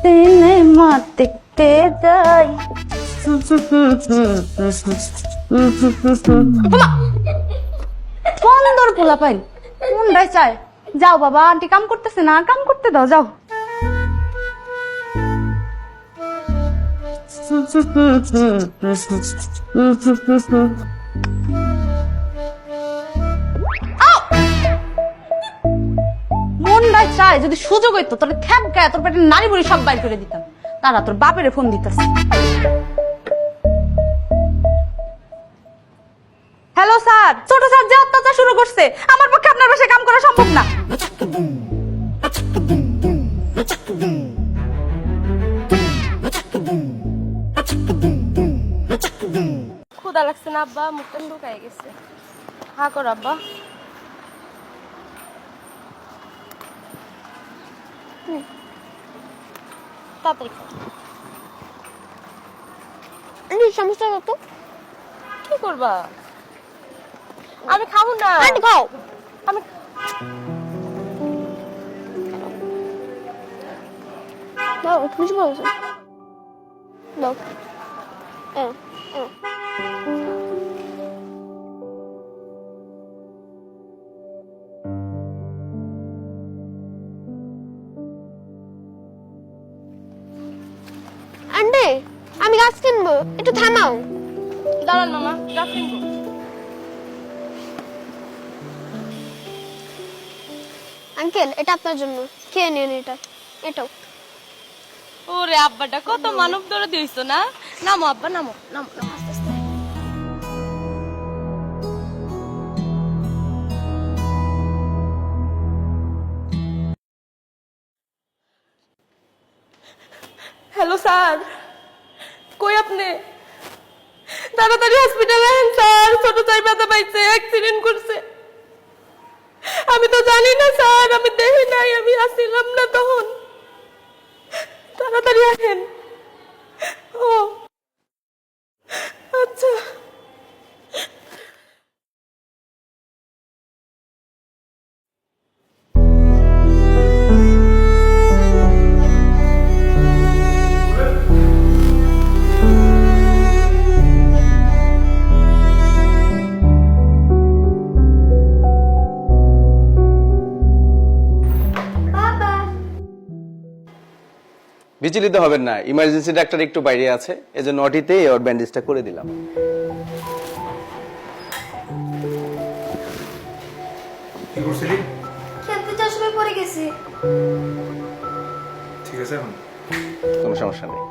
Cinema দেখতে যাই। সুন্দর পোলা পাই কোনটাই চায়। যাও বাবা, আন্টি কাম করতেছে না, কাম করতে দাও, যাও। মনটাই চায় যদি সুযোগ হইতো তোর খ্যাপ গায়ে তোর পেটে নারী বুড়ি সব বাইর করে দিতাম। তারা তোর বাপেরে ফোন দিতেছে। হ্যালো স্যার, ছোট স্যার যে অত্যাচার শুরু করছে, আমার পক্ষে আপনার বাসায় কাম করা সম্ভব না। ক্ষুধা লাগছে না আব্বা, মুখটা শুকায় গেছে। হা কর আব্বা। তাড়াতাড়ি খাও। সমস্যা কত? কি করবা? আমি খাবো না। খাও। আমি দাও, কিছু বলছো? দাও। আন্টি, আমি গাছ কিনবো, একটু থামাও। দাঁড়ান মামা, গাছ কিনবো। আঙ্কেল, এটা আপনার জন্য, খেয়ে নিন এটা। এটাও। ওরে আব্বাটা কত মানব দরদি হইছো না। নামো আব্বা, নামো নামো নামো, আস্তে আস্তে। হ্যালো স্যার, কই আপনি? তাড়াতাড়ি হসপিটালে আছেন স্যার, ছোট চাই ব্যথা পাইছে, অ্যাক্সিডেন্ট করছে। আমি তো জানি না স্যার, আমি দেখি নাই, আমি আসছিলাম না তখন। তাড়াতাড়ি আসেন। ও আচ্ছা। বিচলিত হবেন না, ইমার্জেন্সি ডাক্তার একটু বাইরে আছে, এজন্য অটিতে ওর ব্যান্ডেজটা করে দিলাম। কি করছিলি? খেলতে যাওয়ার সময় পড়ে গেছি। ঠিক আছে এখন? কোনো সমস্যা নেই।